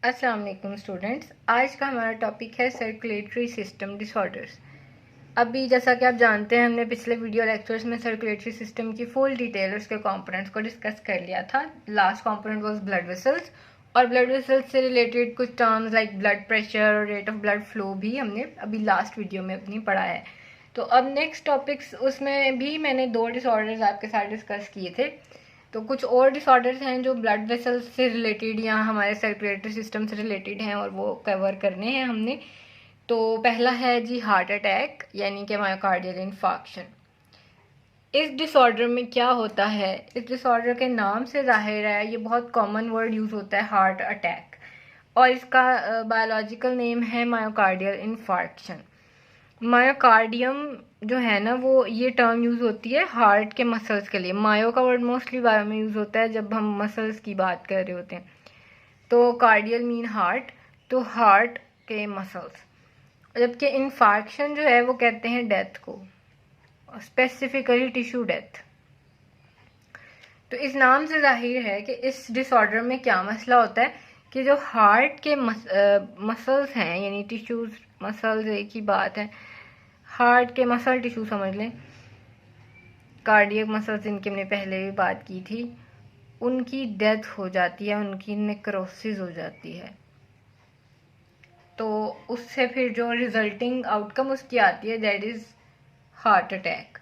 अस्सलाम वालेकुम स्टूडेंट्स। आज का हमारा टॉपिक है सर्कुलेटरी सिस्टम डिसऑर्डर्स। अभी जैसा कि आप जानते हैं, हमने पिछले वीडियो लेक्चर्स में सर्कुलेटरी सिस्टम की फुल डिटेल उसके कंपोनेंट्स को डिस्कस कर लिया था। Last component was blood vessels, और ब्लड वेसल्स से रिलेटेड कुछ टर्म्स लाइक ब्लड प्रेशर और रेट ऑफ ब्लड फ्लो भी हमने अभी लास्ट वीडियो में अपनी पढ़ा है। तो अब नेक्स्ट टॉपिक्स, उसमें भी मैंने 2 डिसऑर्डर्स आपके साथ डिस्कस किए थे। तो कुछ और डिसऑर्डर्स हैं जो ब्लड वेसल्स से रिलेटेड या हमारे सर्कुलेटरी सिस्टम से रिलेटेड हैं, और वो कवर करने हैं हमने। तो पहला है जी हार्ट अटैक, यानी कि मायोकार्डियल इन्फार्क्शन। इस डिसऑर्डर में क्या होता है, इस डिसऑर्डर के नाम से जाहिर है, ये बहुत कॉमन वर्ड यूज़ होता है हार्ट अटैक, और इसका बायोलॉजिकल नेम है मायोकार्डियल इन्फार्क्शन। मायोकार्डियम जो है ना, वो ये टर्म यूज़ होती है हार्ट के मसल्स के लिए। मायो का वर्ड मोस्टली बायो में यूज़ होता है जब हम मसल्स की बात कर रहे होते हैं। तो कार्डियल मीन हार्ट, तो हार्ट के मसल्स। जबकि इन्फार्क्शन जो है वो कहते हैं डेथ को, स्पेसिफिकली टिश्यू डेथ। तो इस नाम से जाहिर है कि इस डिसऑर्डर में क्या मसला होता है कि जो हार्ट के मसल्स हैं, यानी टिश्यूज, मसल्स एक ही बात है, हार्ट के मसल टिश्यू समझ लें, कार्डियक मसल्स जिनकी हमने पहले भी बात की थी, उनकी डेथ हो जाती है, उनकी नेक्रोसिस हो जाती है। तो उससे फिर जो रिजल्टिंग आउटकम उसकी आती है, दैट इज़ हार्ट अटैक।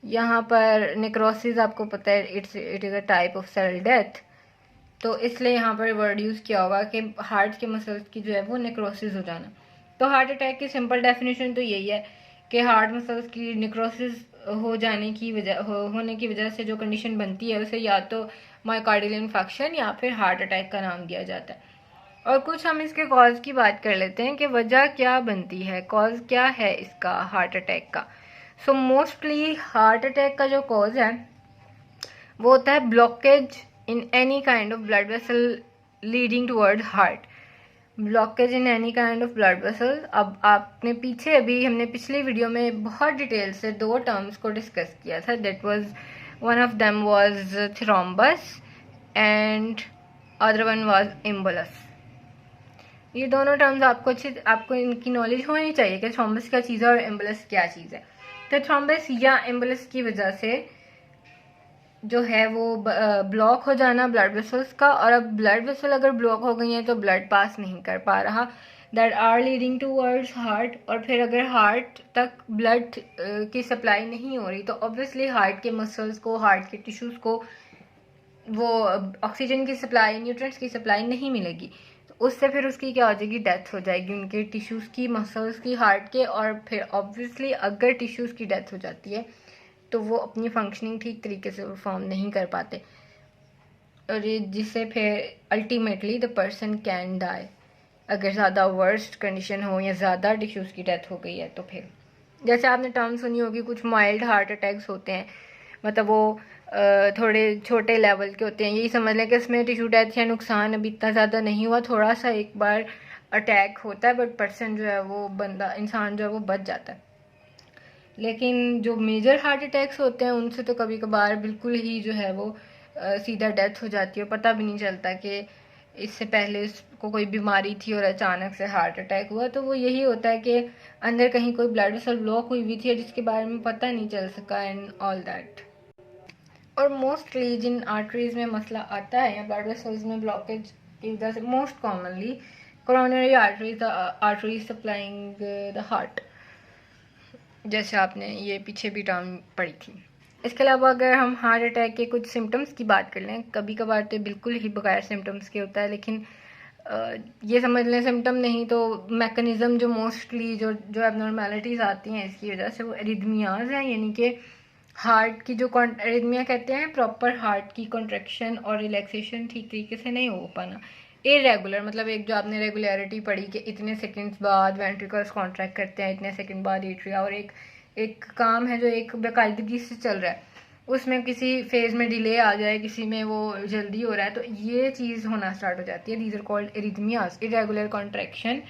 यहाँ पर नेक्रोसिस आपको पता है, it is a type of cell death. तो इसलिए यहाँ पर वर्ड यूज़ किया होगा कि हार्ट के मसल्स की जो है वो नेक्रोसिस हो जाना। तो हार्ट अटैक की सिंपल डेफिनेशन तो यही है कि हार्ट मसल्स की नेक्रोसिस हो जाने की वजह होने की वजह से जो कंडीशन बनती है उसे या तो मायोकार्डियल इन्फेक्शन या फिर हार्ट अटैक का नाम दिया जाता है। और कुछ हम इसके कॉज की बात कर लेते हैं कि वजह क्या बनती है, कॉज क्या है इसका हार्ट अटैक का। सो मोस्टली हार्ट अटैक का जो कॉज है वो होता है blockage in any kind of blood vessel leading towards heart. Blockage in any kind of blood vessel. अब आपने पीछे अभी हमने पिछली वीडियो में बहुत डिटेल से 2 टर्म्स को डिस्कस किया था। That was one of them was thrombus and other one was एम्बुलस। ये दोनों टर्म्स आपको इनकी नॉलेज होनी चाहिए कि थ्रोम्बस क्या चीज़ है और एम्बुलस क्या चीज़ है। तो थ्रोम्बस या एम्बुलस की वजह से जो है वो ब्लॉक हो जाना ब्लड वेसल्स का, और अब ब्लड वेसल अगर ब्लॉक हो गई हैं तो ब्लड पास नहीं कर पा रहा, that are leading towards heart. और फिर अगर हार्ट तक ब्लड की सप्लाई नहीं हो रही तो ऑब्वियसली हार्ट के मसल्स को, हार्ट के टिश्यूज़ को वो ऑक्सीजन की सप्लाई, न्यूट्रिएंट्स की सप्लाई नहीं मिलेगी। तो उससे फिर उसकी क्या हो जाएगी, डेथ हो जाएगी उनके टिश्यूज़ की, मसल्स की, हार्ट के। और फिर ऑब्वियसली अगर टिश्यूज़ की डेथ हो जाती है तो वो अपनी फंक्शनिंग ठीक तरीके से परफॉर्म नहीं कर पाते, और जिससे फिर ultimately the person can die. अगर ज़्यादा वर्स्ट कंडीशन हो या ज़्यादा टिश्यूज़ की डेथ हो गई है तो फिर, जैसे आपने टर्म सुनी होगी, कुछ माइल्ड हार्ट अटैक्स होते हैं, मतलब वो थोड़े छोटे लेवल के होते हैं। यही समझ लें कि इसमें टिश्यू डेथ या नुकसान अभी इतना ज़्यादा नहीं हुआ, थोड़ा सा एक बार अटैक होता है, बट पर्सन जो है वो बंदा, इंसान जो है वो बच जाता है। लेकिन जो मेजर हार्ट अटैक्स होते हैं उनसे तो कभी कभार बिल्कुल ही जो है वो सीधा डेथ हो जाती है, पता भी नहीं चलता कि इससे पहले इसको कोई बीमारी थी और अचानक से हार्ट अटैक हुआ। तो वो यही होता है कि अंदर कहीं कोई ब्लड वेसल ब्लॉक हुई थी जिसके बारे में पता नहीं चल सका एंड ऑल दैट। और मोस्टली जिन आर्टरीज में मसला आता है या ब्लड वेसल्स में ब्लॉकेज की वजह से, most commonly coronary arteries supplying the heart, जैसे आपने ये पीछे भी टर्म पढ़ी थी। इसके अलावा अगर हम हार्ट अटैक के कुछ सिम्टम्स की बात कर लें, कभी कभार तो बिल्कुल ही बगैर सिम्टम्स के होता है, लेकिन ये समझ लें सिम्टम नहीं तो मैकेनिज़्म जो मोस्टली जो जो एबनॉर्मेलिटीज़ आती हैं इसकी वजह से, वो एरिथमियाज हैं। यानी कि हार्ट की जो एरिथमिया कहते हैं प्रॉपर हार्ट की कॉन्ट्रैक्शन और रिलैक्सेशन ठीक तरीके से नहीं हो पाना, इरेगुलर, मतलब एक जो आपने रेगुलरिटी पढ़ी कि इतने सेकंड्स बाद वेंट्रिकल्स कॉन्ट्रैक्ट करते हैं, इतने सेकंड बाद एट्रिया, और एक काम है जो एक बाकायदगी से चल रहा है, उसमें किसी फेज में डिले आ जाए, किसी में वो जल्दी हो रहा है, तो ये चीज़ होना स्टार्ट हो जाती है। These are called arrhythmias, irregular contraction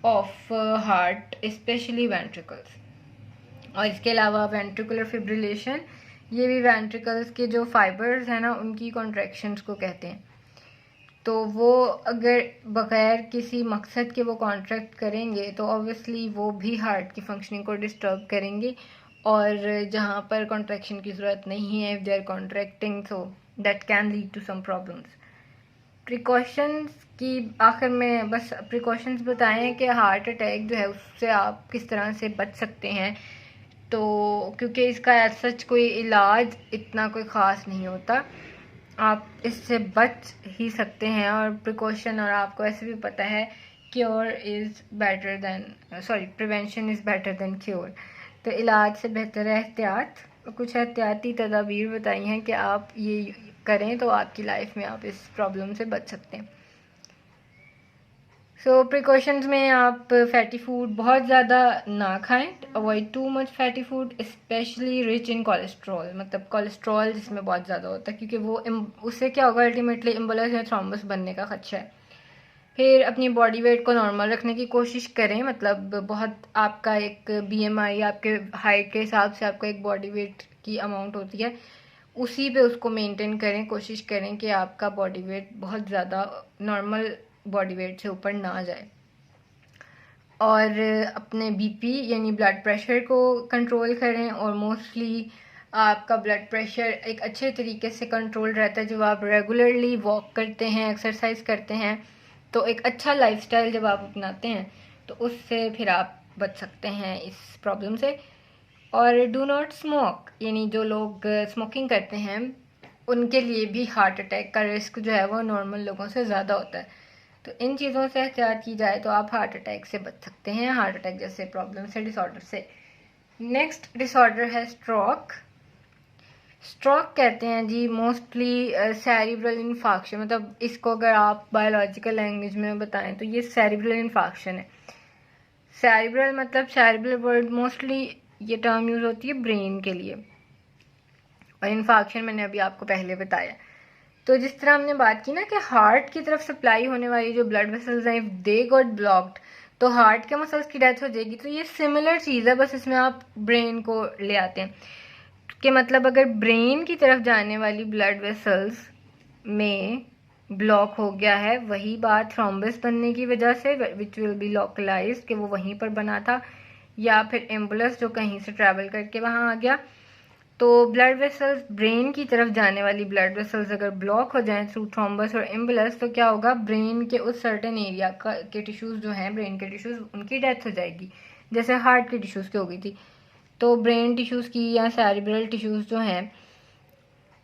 of heart, specially ventricles. और इसके अलावा वेंट्रिकुलर फिब्रिलेशन, ये भी वेंट्रिकल्स के जो फाइबर्स हैं ना उनकी कॉन्ट्रैक्शंस को कहते हैं। तो वो अगर बगैर किसी मकसद के वो कॉन्ट्रैक्ट करेंगे तो ऑब्वियसली वो भी हार्ट की फंक्शनिंग को डिस्टर्ब करेंगे, और जहाँ पर कॉन्ट्रैक्शन की ज़रूरत नहीं है, if they are contracting, so that can lead to some problems. Precautions की आखिर में बस प्रिकॉशंस बताएं कि हार्ट अटैक जो है उससे आप किस तरह से बच सकते हैं। तो क्योंकि इसका एज सच कोई इलाज इतना कोई ख़ास नहीं होता, आप इससे बच ही सकते हैं। और प्रिकॉशन, और आपको ऐसे भी पता है cure is better than prevention is better than cure. तो इलाज से बेहतर है एहतियात। कुछ एहतियाती तदाबीर बताई हैं कि आप ये करें तो आपकी लाइफ में आप इस प्रॉब्लम से बच सकते हैं। सो प्रिकॉशंस में आप फैटी फूड बहुत ज़्यादा ना खाएं, avoid too much fatty food, specially rich in cholesterol, मतलब कोलेस्ट्रॉल जिसमें बहुत ज़्यादा होता है, क्योंकि वो उससे क्या होगा, अल्टीमेटली एम्बुलस या थ्रोम्बस बनने का खदशा है। फिर अपनी बॉडी वेट को नॉर्मल रखने की कोशिश करें, मतलब बहुत आपका एक BMI आपके हाइट के हिसाब से आपका एक बॉडी वेट की अमाउंट होती है, उसी पे उसको मेंटेन करें। कोशिश करें कि आपका बॉडी वेट बहुत ज़्यादा नॉर्मल बॉडी वेट से ऊपर ना जाए। और अपने BP यानी ब्लड प्रेशर को कंट्रोल करें, और मोस्टली आपका ब्लड प्रेशर एक अच्छे तरीके से कंट्रोल रहता है जब आप रेगुलरली वॉक करते हैं, एक्सरसाइज करते हैं। तो एक अच्छा लाइफस्टाइल जब आप अपनाते हैं तो उससे फिर आप बच सकते हैं इस प्रॉब्लम से। और डू नॉट स्मोक, यानी जो लोग स्मोकिंग करते हैं उनके लिए भी हार्ट अटैक का रिस्क जो है वो नॉर्मल लोगों से ज़्यादा होता है। तो इन चीज़ों से एहतियात की जाए तो आप हार्ट अटैक से बच सकते हैं, हार्ट अटैक जैसे प्रॉब्लम से, डिसऑर्डर से। नेक्स्ट डिसऑर्डर है स्ट्रोक। स्ट्रोक कहते हैं जी मोस्टली सेरिब्रल इन्फाक्शन, मतलब इसको अगर आप बायोलॉजिकल लैंग्वेज में बताएं तो ये सेरिब्रल इन्फाक्शन है। सेरिब्रल मतलब सेरिब्रल वर्ड मोस्टली ये टर्म यूज़ होती है ब्रेन के लिए, और इन्फाक्शन मैंने अभी आपको पहले बताया। तो जिस तरह हमने बात की ना कि हार्ट की तरफ सप्लाई होने वाली जो ब्लड वेसल्स हैं, इफ दे गॉट ब्लॉक्ड तो हार्ट के मसल्स की डेथ हो जाएगी। तो ये सिमिलर चीज़ है, बस इसमें आप ब्रेन को ले आते हैं कि मतलब अगर ब्रेन की तरफ जाने वाली ब्लड वेसल्स में ब्लॉक हो गया है, वही बात थ्रोम्बस बनने की वजह से, विच विल बी लोकलाइज्ड कि वो वहीं पर बना था, या फिर एम्बुलस जो कहीं से ट्रैवल करके वहाँ आ गया। तो ब्लड वेसल्स, ब्रेन की तरफ जाने वाली ब्लड वेसल्स अगर ब्लॉक हो जाएं थ्रू थ्रोम्बस और एम्बुलस, तो क्या होगा, ब्रेन के उस सर्टेन एरिया के टिश्यूज़ जो हैं, ब्रेन के टिश्यूज़, उनकी डेथ हो जाएगी, जैसे हार्ट के टिश्यूज़ की हो गई थी। तो ब्रेन टिश्यूज़ की या सेरिब्रल टिश्यूज़ जो हैं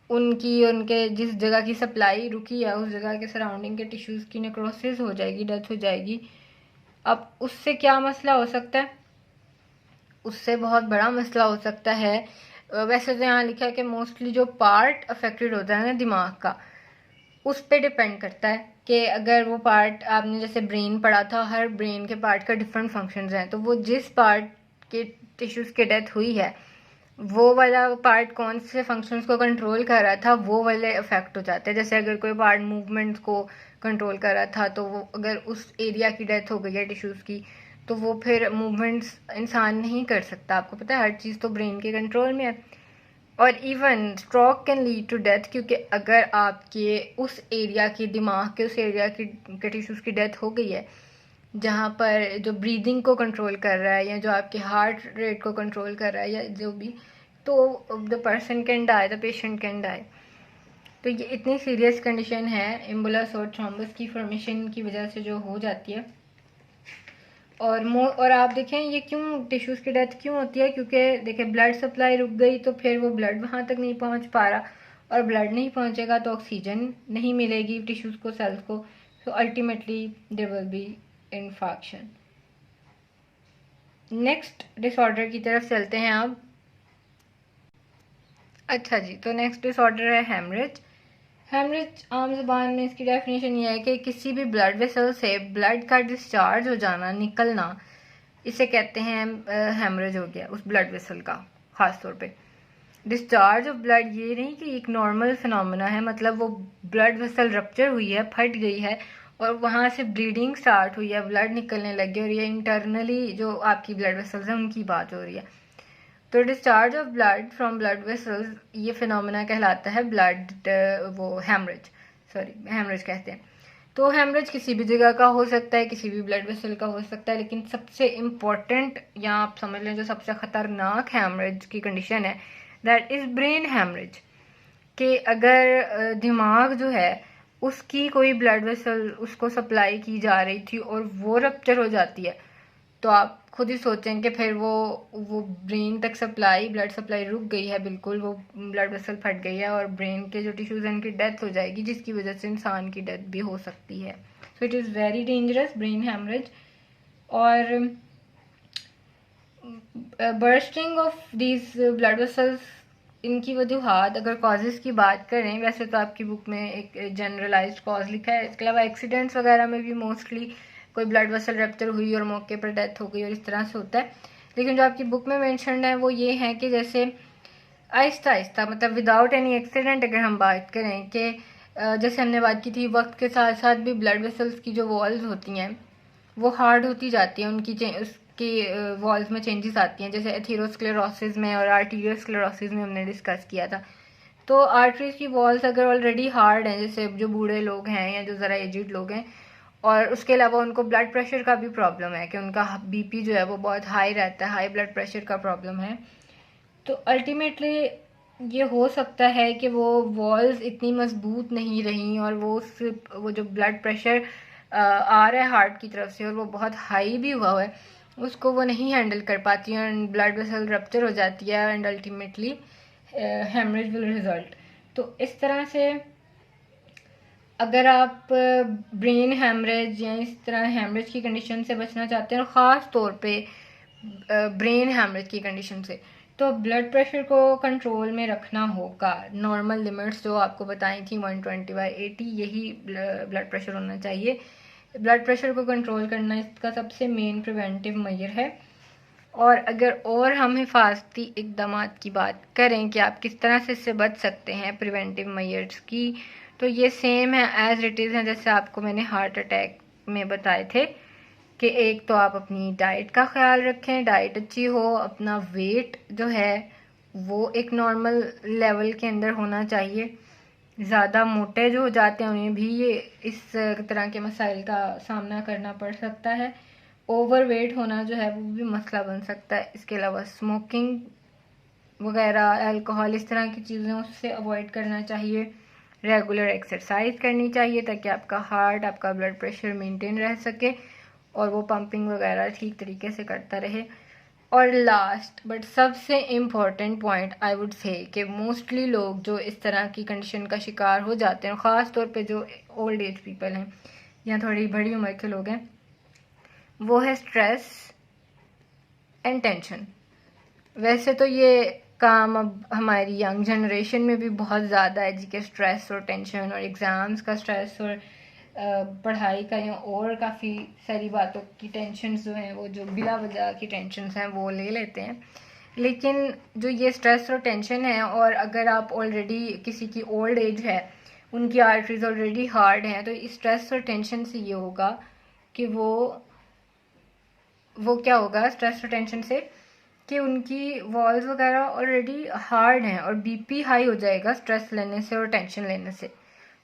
उनकी, उनके जिस जगह की सप्लाई रुकी है उस जगह के सराउंडिंग के टिश्यूज़ की नेक्रोसिस हो जाएगी, डेथ हो जाएगी। अब उससे क्या मसला हो सकता है, उससे बहुत बड़ा मसला हो सकता है। वैसे तो यहाँ लिखा है कि मोस्टली जो पार्ट अफेक्टेड होता है ना दिमाग का, उस पर डिपेंड करता है कि अगर वो पार्ट, आपने जैसे ब्रेन पढ़ा था, हर ब्रेन के पार्ट का डिफरेंट फंक्शंस हैं, तो वो जिस पार्ट के टिश्यूज़ की डेथ हुई है वो वाला पार्ट कौन से फंक्शंस को कंट्रोल कर रहा था, वो वाले अफेक्ट हो जाते हैं। जैसे अगर कोई पार्ट मूवमेंट्स को कंट्रोल कर रहा था, तो वो अगर उस एरिया की डेथ हो गई है टिश्यूज़ की, तो वो फिर मूवमेंट्स इंसान नहीं कर सकता। आपको पता है हर चीज़ तो ब्रेन के कंट्रोल में है। और even stroke can lead to death, क्योंकि अगर आपके उस एरिया की, दिमाग के उस एरिया की के टिश्यूज़ की डेथ हो गई है जहाँ पर जो ब्रीदिंग को कंट्रोल कर रहा है या जो आपके हार्ट रेट को कंट्रोल कर रहा है या जो भी, तो the person can die, the patient can die. तो ये इतनी सीरियस कंडीशन है एम्बुलस और थ्रोम्बस की फॉर्मेशन की वजह से जो हो जाती है। और आप देखें ये क्यों टिश्यूज़ की डेथ क्यों होती है, क्योंकि देखें ब्लड सप्लाई रुक गई तो फिर वो ब्लड वहाँ तक नहीं पहुँच पा रहा, और ब्लड नहीं पहुँचेगा तो ऑक्सीजन नहीं मिलेगी टिश्यूज़ को, सेल्स को, so ultimately there will be infarction. Next disorder की तरफ चलते हैं अब। अच्छा जी, तो नेक्स्ट डिसऑर्डर है हेमरेज। हेमरेज आम ज़ुबान में इसकी डेफिनेशन ये है कि किसी भी ब्लड वेसल से ब्लड का डिस्चार्ज हो जाना, निकलना, इसे कहते हैं हेमरेज हो गया उस ब्लड वेसल का। ख़ास तौर पे डिस्चार्ज ऑफ ब्लड ये नहीं कि एक नॉर्मल फिनोमेना है, मतलब वो ब्लड वेसल रप्चर हुई है, फट गई है और वहाँ से ब्लीडिंग स्टार्ट हुई है, ब्लड निकलने लगी, और ये इंटरनली जो आपकी ब्लड वेसल्स हैं उनकी बात हो रही है। तो discharge of blood from blood vessels, ये फिनोमेना कहलाता है ब्लड वो हेमरेज, सॉरी हेमरेज कहते हैं। तो हेमरेज किसी भी जगह का हो सकता है, किसी भी ब्लड वेसल का हो सकता है, लेकिन सबसे इम्पॉर्टेंट या आप समझ लें जो सबसे ख़तरनाक हेमरेज की कंडीशन है दैट इज़ ब्रेन हेमरेज। कि अगर दिमाग जो है उसकी कोई ब्लड वेसल उसको सप्लाई की जा रही थी और वो रप्चर हो जाती है, तो आप खुद ही सोचें कि फिर वो ब्रेन तक सप्लाई, ब्लड सप्लाई रुक गई है, बिल्कुल वो ब्लड वेसल फट गई है और ब्रेन के जो टिश्यूज हैं उनकी डेथ हो जाएगी, जिसकी वजह से इंसान की डेथ भी हो सकती है। So it is very dangerous brain haemorrhage. और bursting of these blood vessels, इनकी वजूहत अगर कॉजेज़ की बात करें, वैसे तो आपकी बुक में एक जनरलाइज्ड कॉज लिखा है, इसके अलावा एक्सीडेंट्स वगैरह में भी मोस्टली कोई ब्लड वेसल रप्चर हुई और मौके पर डेथ हो गई और इस तरह से होता है। लेकिन जो आपकी बुक में मेंशन्ड है वो ये है कि जैसे आहिस्ता आहिस्ता, मतलब विदाउट एनी एक्सीडेंट अगर हम बात करें कि जैसे हमने बात की थी वक्त के साथ साथ भी ब्लड वेसल्स की जो वॉल्स होती हैं वो हार्ड होती जाती हैं, उसकी वॉल्स में चेंजेस आती हैं, जैसे एथेरोस्क्लेरोसिस में और आर्टीरियोस्क्लेरोसिस में हमने डिस्कस किया था। तो आर्टरीज की वॉल्स अगर ऑलरेडी हार्ड हैं, जैसे जो बूढ़े लोग हैं या जो ज़रा एजिड लोग हैं, और उसके अलावा उनको ब्लड प्रेशर का भी प्रॉब्लम है कि उनका बीपी जो है वो बहुत हाई रहता है, हाई ब्लड प्रेशर का प्रॉब्लम है, तो अल्टीमेटली ये हो सकता है कि वो वॉल्स इतनी मजबूत नहीं रहीं और वो जो ब्लड प्रेशर आ रहा है हार्ट की तरफ से और वो बहुत हाई भी हुआ है, उसको वो नहीं हैंडल कर पाती है एंड ब्लड वेसल रप्चर हो जाती है and ultimately haemorrhage will result. तो इस तरह से अगर आप ब्रेन हेमरेज या इस तरह हेमरेज की कंडीशन से बचना चाहते हैं और ख़ास तौर पे ब्रेन हेमरेज की कंडीशन से, तो ब्लड प्रेशर को कंट्रोल में रखना होगा। नॉर्मल लिमिट्स जो आपको बताई थी 120/80, यही ब्लड प्रेशर होना चाहिए। ब्लड प्रेशर को कंट्रोल करना इसका सबसे मेन प्रिवेंटिव मेजर है। और अगर और हम हिफाजती इकदाम की बात करें कि आप किस तरह से इससे बच सकते हैं प्रिवेंटिव मेजर्स की, तो ये सेम है एज इट इज़ है जैसे आपको मैंने हार्ट अटैक में बताए थे कि एक तो आप अपनी डाइट का ख्याल रखें, डाइट अच्छी हो, अपना वेट जो है वो एक नॉर्मल लेवल के अंदर होना चाहिए। ज़्यादा मोटे जो हो जाते हैं उन्हें भी ये इस तरह के मसाइल का सामना करना पड़ सकता है। ओवर वेट होना जो है वो भी मसला बन सकता है। इसके अलावा स्मोकिंग वगैरह, अल्कोहल, इस तरह की चीज़ें उससे अवॉइड करना चाहिए। रेगुलर एक्सरसाइज करनी चाहिए ताकि आपका हार्ट, आपका ब्लड प्रेशर मेंटेन रह सके और वो पंपिंग वगैरह ठीक तरीके से करता रहे। और लास्ट बट सबसे important point I would say कि मोस्टली लोग जो इस तरह की कंडीशन का शिकार हो जाते हैं, ख़ास तौर पे जो ओल्ड एज पीपल हैं या थोड़ी बड़ी उम्र के लोग हैं, वो है स्ट्रेस एंड टेंशन। वैसे तो ये काम अब हमारी यंग जनरेशन में भी बहुत ज़्यादा है जी के स्ट्रेस और टेंशन और एग्ज़ाम्स का स्ट्रेस और पढ़ाई का या और काफ़ी सारी बातों की टेंशन जो हैं वो जो बिला वजह की टेंशन हैं वो ले लेते हैं। लेकिन जो ये स्ट्रेस और टेंशन है, और अगर आप ऑलरेडी किसी की ओल्ड एज है, उनकी आर्टरीज ऑलरेडी हार्ड हैं, तो इस स्ट्रेस और टेंशन से ये होगा कि वो क्या होगा स्ट्रेस और टेंशन से कि उनकी वॉल्स वगैरह ऑलरेडी हार्ड हैं और बीपी हाई हो जाएगा स्ट्रेस लेने से और टेंशन लेने से।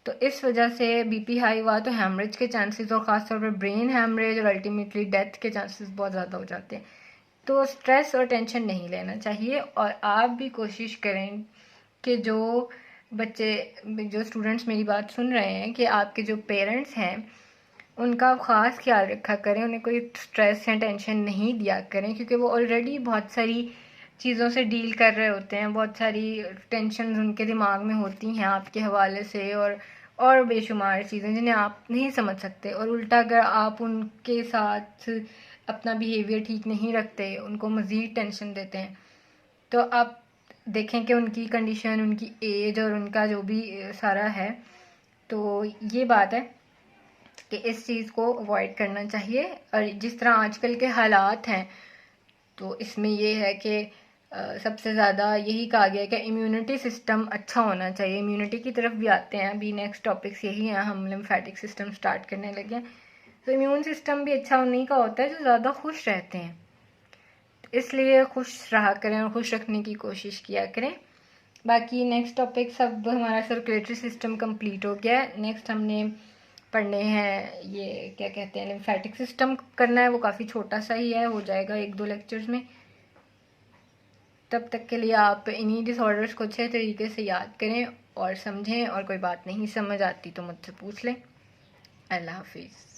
तो इस वजह से बीपी हाई हुआ तो हैमरेज के चांसेस और ख़ासतौर पर ब्रेन हैमरेज और अल्टीमेटली डेथ के चांसेस बहुत ज़्यादा हो जाते हैं। तो स्ट्रेस और टेंशन नहीं लेना चाहिए। और आप भी कोशिश करें कि जो स्टूडेंट्स मेरी बात सुन रहे हैं कि आपके जो पेरेंट्स हैं उनका ख़ास ख्याल रखा करें, उन्हें कोई स्ट्रेस या टेंशन नहीं दिया करें, क्योंकि वो ऑलरेडी बहुत सारी चीज़ों से डील कर रहे होते हैं, बहुत सारी टेंशन उनके दिमाग में होती हैं आपके हवाले से और बेशुमार चीज़ें जिन्हें आप नहीं समझ सकते। और उल्टा अगर आप उनके साथ अपना बिहेवियर ठीक नहीं रखते, उनको मज़ीद टेंशन देते हैं, तो आप देखें कि उनकी कंडीशन, उनकी एज और उनका जो भी सारा है, तो ये बात है कि इस चीज़ को अवॉइड करना चाहिए। और जिस तरह आजकल के हालात हैं, तो इसमें ये है कि सबसे ज़्यादा यही कहा गया है कि इम्यूनिटी सिस्टम अच्छा होना चाहिए। इम्यूनिटी की तरफ भी आते हैं, अभी नेक्स्ट टॉपिक्स यही हैं, हम लिम्फेटिक सिस्टम स्टार्ट करने लगे हैं। तो इम्यून सिस्टम भी अच्छा उन्हीं का होता है जो ज़्यादा खुश रहते हैं, इसलिए खुश रहा करें और खुश रखने की कोशिश किया करें। बाकी नेक्स्ट टॉपिक सब हमारा सर्कुलेटरी सिस्टम कंप्लीट हो गया है। नेक्स्ट हमने पढ़ने हैं, ये क्या कहते हैं लिम्फेटिक सिस्टम करना है, वो काफ़ी छोटा सा ही है, हो जाएगा 1-2 लेक्चर्स में। तब तक के लिए आप इन्हीं डिसऑर्डर्स को अच्छे तरीके से याद करें और समझें, और कोई बात नहीं समझ आती तो मुझसे पूछ लें। अल्लाह हाफिज़।